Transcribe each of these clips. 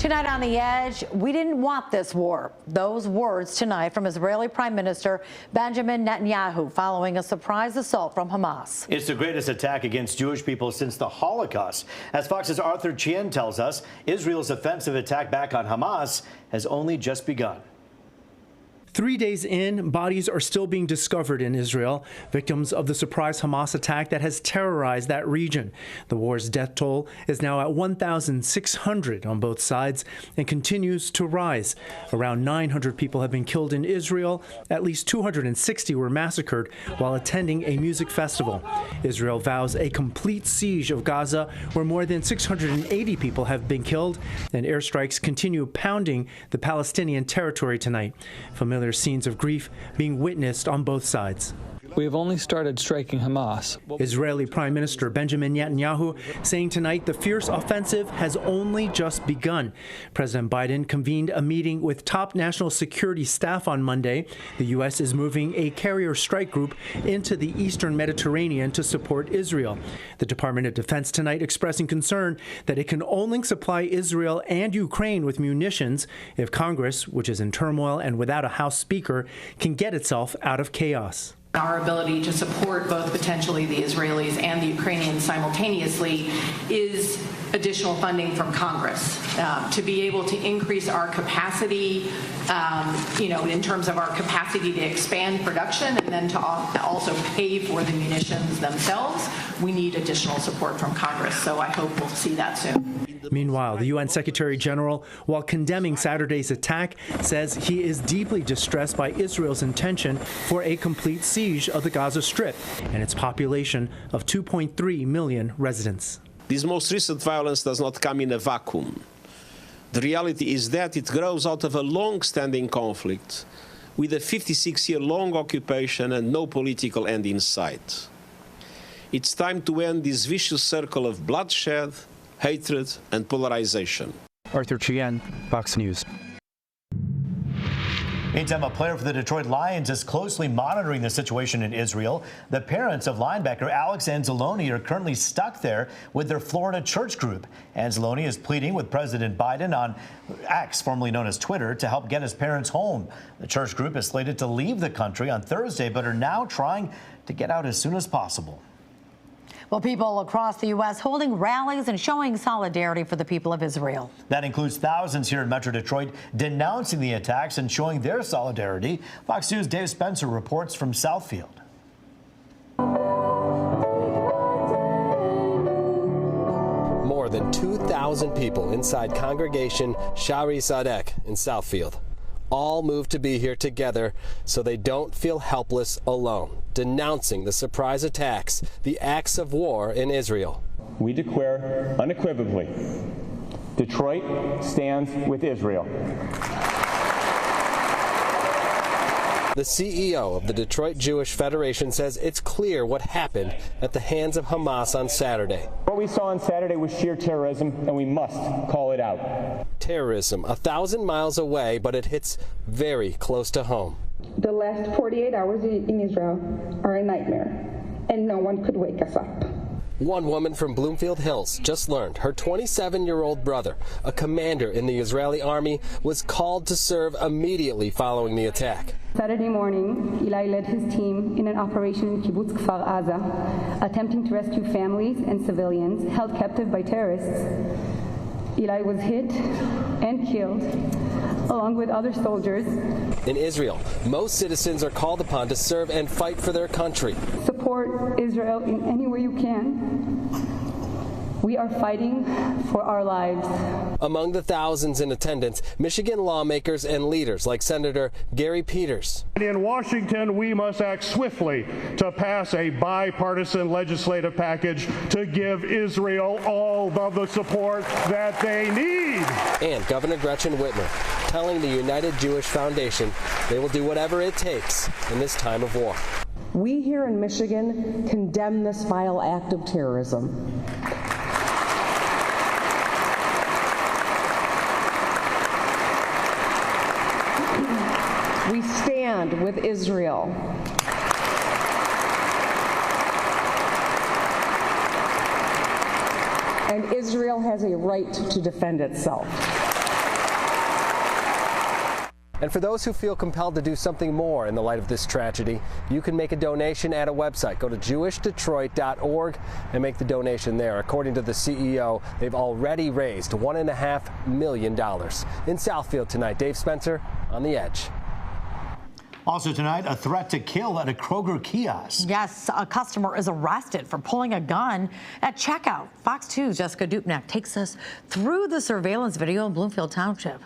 Tonight on The Edge, we didn't want this war. Those words tonight from Israeli Prime Minister Benjamin Netanyahu following a surprise assault from Hamas. It's the greatest attack against Jewish people since the Holocaust. As Fox's Arthur Chien tells us, Israel's offensive attack back on Hamas has only just begun. 3 days in, bodies are still being discovered in Israel, victims of the surprise Hamas attack that has terrorized that region. The war's death toll is now at 1,600 on both sides and continues to rise. Around 900 people have been killed in Israel. At least 260 were massacred while attending a music festival. Israel vows a complete siege of Gaza, where more than 680 people have been killed, and airstrikes continue pounding the Palestinian territory tonight. Familiar scenes of grief being witnessed on both sides. We have only started striking Hamas. Israeli Prime Minister Benjamin Netanyahu saying tonight the fierce offensive has only just begun. President Biden convened a meeting with top national security staff on Monday. The U.S. is moving a carrier strike group into the eastern Mediterranean to support Israel. The Department of Defense tonight expressing concern that it can only supply Israel and Ukraine with munitions if Congress, which is in turmoil and without a House Speaker, can get itself out of chaos. Our ability to support both potentially the Israelis and the Ukrainians simultaneously is additional funding from Congress to be able to increase our capacity, in terms of our capacity to expand production and then to also pay for the munitions themselves. We need additional support from Congress, so I hope we'll see that soon. Meanwhile, the UN Secretary General, while condemning Saturday's attack, says he is deeply distressed by Israel's intention for a complete siege of the Gaza Strip and its population of 2.3 million residents. This most recent violence does not come in a vacuum. The reality is that it grows out of a long-standing conflict with a 56-year-long occupation and no political end in sight. It's time to end this vicious circle of bloodshed, hatred, and polarization. Arthur Chien, Fox News. Meantime, a player for the Detroit Lions is closely monitoring the situation in Israel. The parents of linebacker Alex Anzalone are currently stuck there with their Florida church group. Anzalone is pleading with President Biden on X, formerly known as Twitter, to help get his parents home. The church group is slated to leave the country on Thursday, but are now trying to get out as soon as possible. Well, people across the U.S. holding rallies and showing solidarity for the people of Israel. That includes thousands here in Metro Detroit denouncing the attacks and showing their solidarity. Fox News' Dave Spencer reports from Southfield. More than 2,000 people inside congregation Shari Sadek in Southfield. All moved to be here together so they don't feel helpless alone, denouncing the surprise attacks, the acts of war in Israel. We declare unequivocally, Detroit stands with Israel. The CEO of the Detroit Jewish Federation says it's clear what happened at the hands of Hamas on Saturday. What we saw on Saturday was sheer terrorism, and we must call it out. Terrorism 1,000 miles away, but it hits very close to home. The last 48 hours in Israel are a nightmare, and no one could wake us up. One woman from Bloomfield Hills just learned her 27-year-old brother, a commander in the Israeli army, was called to serve immediately following the attack. Saturday morning, Eli led his team in an operation in Kibbutz Kfar Aza, attempting to rescue families and civilians held captive by terrorists. Eli was hit and killed, along with other soldiers. In Israel, most citizens are called upon to serve and fight for their country. Support Israel in any way you can. We are fighting for our lives. Among the thousands in attendance, Michigan lawmakers and leaders like Senator Gary Peters. In Washington, we must act swiftly to pass a bipartisan legislative package to give Israel all of the support that they need. And Governor Gretchen Whitmer telling the United Jewish Foundation they will do whatever it takes in this time of war. We here in Michigan condemn this vile act of terrorism. We stand with Israel. And Israel has a right to defend itself. And for those who feel compelled to do something more in the light of this tragedy, you can make a donation at a website. Go to jewishdetroit.org and make the donation there. According to the CEO, they've already raised $1.5 million. In Southfield tonight, Dave Spencer on The Edge. Also tonight, a threat to kill at a Kroger kiosk. Yes, a customer is arrested for pulling a gun at checkout. Fox 2's Jessica Dupnack takes us through the surveillance video in Bloomfield Township.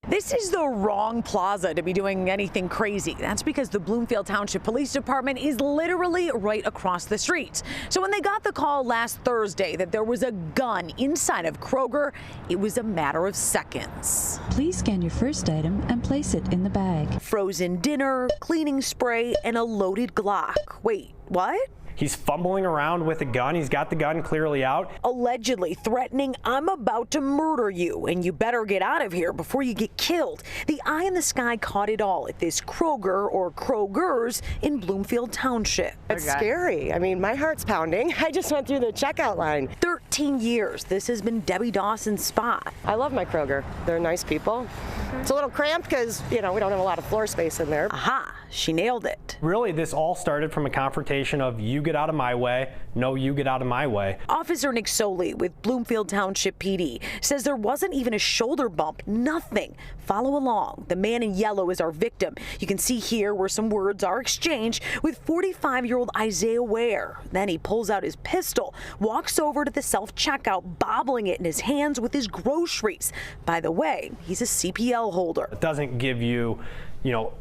This is the wrong plaza to be doing anything crazy. That's because the Bloomfield Township Police Department is literally right across the street. So when they got the call last Thursday that there was a gun inside of Kroger, it was a matter of seconds. Please scan your first item and place it in the bag. Frozen dinner, cleaning spray, and a loaded Glock. Wait, what? He's fumbling around with a gun. He's got the gun clearly out. Allegedly threatening, I'm about to murder you, and you better get out of here before you get killed. The eye in the sky caught it all at this Kroger or Krogers in Bloomfield Township. It's scary. I mean, my heart's pounding. I just went through the checkout line. 13 years. This has been Debbie Dawson's spot. I love my Kroger. They're nice people. It's a little cramped because, we don't have a lot of floor space in there. Aha, she nailed it. Really, this all started from a confrontation of you get out of my way, no, you get out of my way. Officer Nick Soley with Bloomfield Township PD says there wasn't even a shoulder bump, nothing. Follow along. The man in yellow is our victim. You can see here where some words are exchanged with 45-year-old Isaiah Ware. Then he pulls out his pistol, walks over to the self-checkout, bobbling it in his hands with his groceries. By the way, he's a CPL holder. It doesn't give you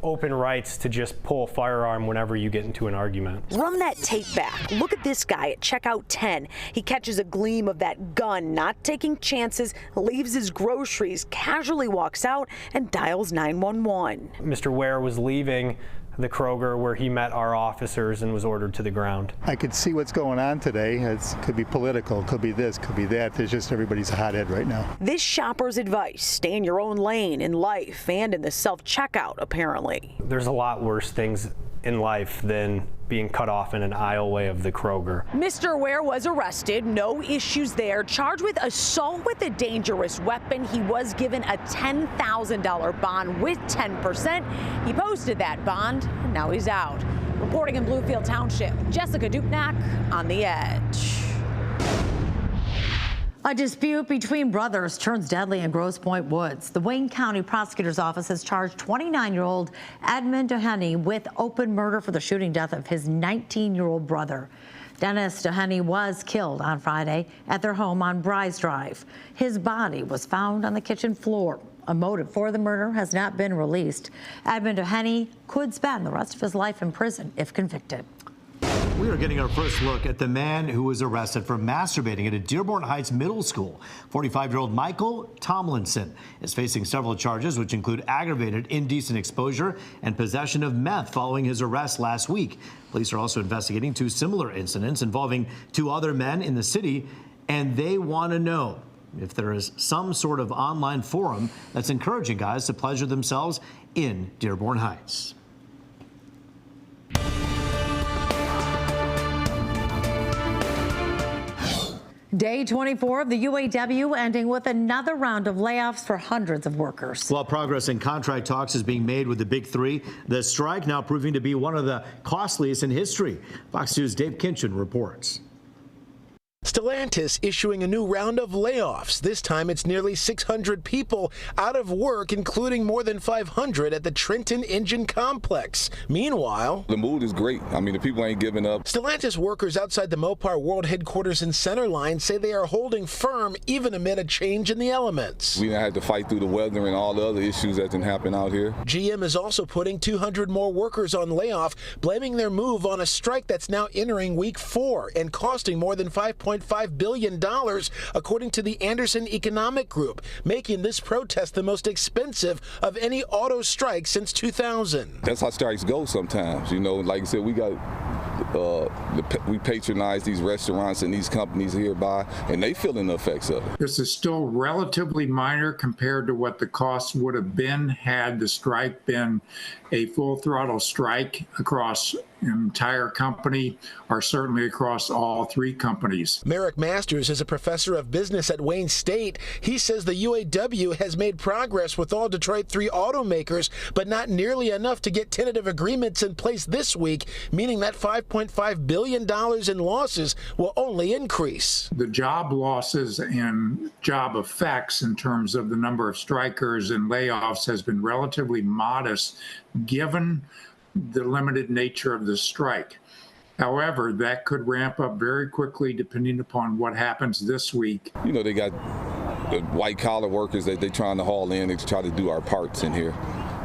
open rights to just pull a firearm whenever you get into an argument. Run that tape back. Look at this guy at checkout 10. He catches a gleam of that gun, not taking chances, leaves his groceries, casually walks out and dials 911. Mr. Ware was leaving the Kroger where he met our officers and was ordered to the ground. I could see what's going on today. It could be political, could be this, could be that. There's just everybody's a hothead right now. This shopper's advice, stay in your own lane in life and in the self-checkout, apparently. There's a lot worse things in life than being cut off in an aisleway of the Kroger. Mr. Ware was arrested, no issues there, charged with assault with a dangerous weapon. He was given a $10,000 bond with 10%. He posted that bond, and now he's out. Reporting in Bloomfield Township, Jessica Dupnack on The Edge. A dispute between brothers turns deadly in Grosse Pointe Woods. The Wayne County Prosecutor's Office has charged 29-year-old Edmund Doheny with open murder for the shooting death of his 19-year-old brother. Dennis Doheny was killed on Friday at their home on Bryce Drive. His body was found on the kitchen floor. A motive for the murder has not been released. Edmund Doheny could spend the rest of his life in prison if convicted. We are getting our first look at the man who was arrested for masturbating at a Dearborn Heights middle school. 45-year-old Michael Tomlinson is facing several charges, which include aggravated indecent exposure and possession of meth following his arrest last week. Police are also investigating two similar incidents involving two other men in the city, and they want to know if there is some sort of online forum that's encouraging guys to pleasure themselves in Dearborn Heights. Day 24 of the UAW ending with another round of layoffs for hundreds of workers. While progress in contract talks is being made with the big three, the strike now proving to be one of the costliest in history. Fox News' Dave Kinchin reports. Stellantis issuing a new round of layoffs. This time it's nearly 600 people out of work, including more than 500 at the Trenton Engine Complex. Meanwhile, the mood is great. I mean, the people ain't giving up. Stellantis workers outside the Mopar World headquarters in Centerline say they are holding firm even amid a change in the elements. We had to fight through the weather and all the other issues that didn't happen out here. GM is also putting 200 more workers on layoff, blaming their move on a strike that's now entering week 4 and costing more than $5.5 billion, according to the Anderson Economic Group, making this protest the most expensive of any auto strike since 2000. That's how strikes go sometimes. Like I said, we patronize these restaurants and these companies hereby, and they feeling the effects of it. This is still relatively minor compared to what the costs would have been had the strike been a full throttle strike across entire company or certainly across all three companies. Merrick Masters is a professor of business at Wayne State. He says the UAW has made progress with all Detroit 3 automakers, but not nearly enough to get tentative agreements in place this week, meaning that $5.5 billion in losses will only increase. The job losses and job effects in terms of the number of strikers and layoffs has been relatively modest given the limited nature of the strike. However, that could ramp up very quickly depending upon what happens this week. You know, they got the white collar workers that they're trying to haul in to try to do our parts in here,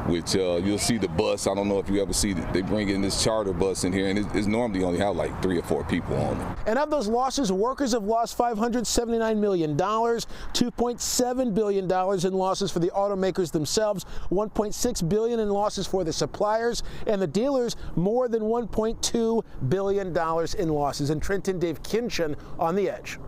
which you'll see the bus. I don't know if you ever see they bring in this charter bus in here, and it's normally only have like 3 or 4 people on it. And of those losses, workers have lost $579 million, $2.7 billion in losses for the automakers themselves, $1.6 billion in losses for the suppliers, and the dealers more than $1.2 billion in losses. In Trenton, Dave Kinchin on The Edge.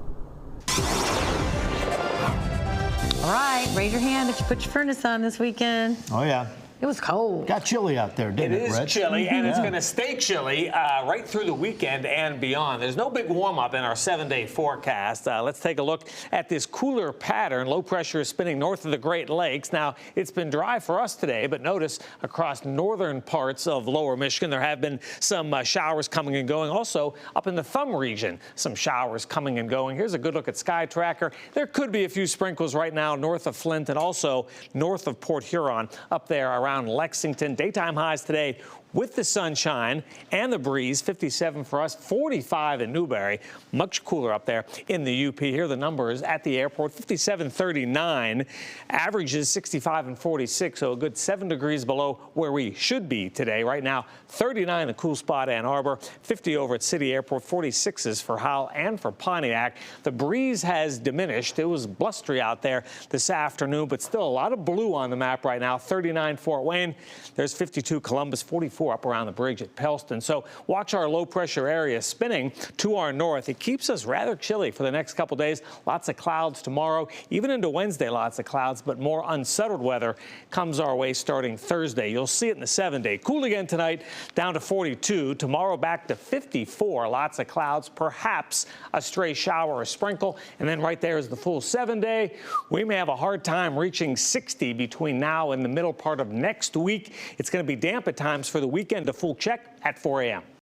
All right, raise your hand if you put your furnace on this weekend. Oh, yeah. It was cold. Got chilly out there, didn't it, It is Rich? chilly, and it's Yeah. going to stay chilly right through the weekend and beyond. There's no big warm-up in our 7-day forecast. Let's take a look at this cooler pattern. Low pressure is spinning north of the Great Lakes. Now, it's been dry for us today, but notice across northern parts of lower Michigan, there have been some showers coming and going. Also, up in the Thumb region, some showers coming and going. Here's a good look at Sky Tracker. There could be a few sprinkles right now north of Flint and also north of Port Huron, up there around Lexington. Daytime highs today with the sunshine and the breeze, 57 for us, 45 in Newberry. Much cooler up there in the UP. Here are the numbers at the airport, 57.39. Average is 65 and 46, so a good 7 degrees below where we should be today. Right now, 39 the cool spot Ann Arbor, 50 over at City Airport, 46s for Howell and for Pontiac. The breeze has diminished. It was blustery out there this afternoon, but still a lot of blue on the map right now. 39 Fort Wayne. There's 52 Columbus, 44 up around the bridge at Pellston. So watch our low pressure area spinning to our north. It keeps us rather chilly for the next couple days. Lots of clouds tomorrow, even into Wednesday, lots of clouds, but more unsettled weather comes our way starting Thursday. You'll see it in the 7-day. Cool again tonight, down to 42. Tomorrow back to 54. Lots of clouds, perhaps a stray shower or sprinkle. And then right there is the full 7-day. We may have a hard time reaching 60 between now and the middle part of next week. It's going to be damp at times for the weekend. A full check at 4 a.m.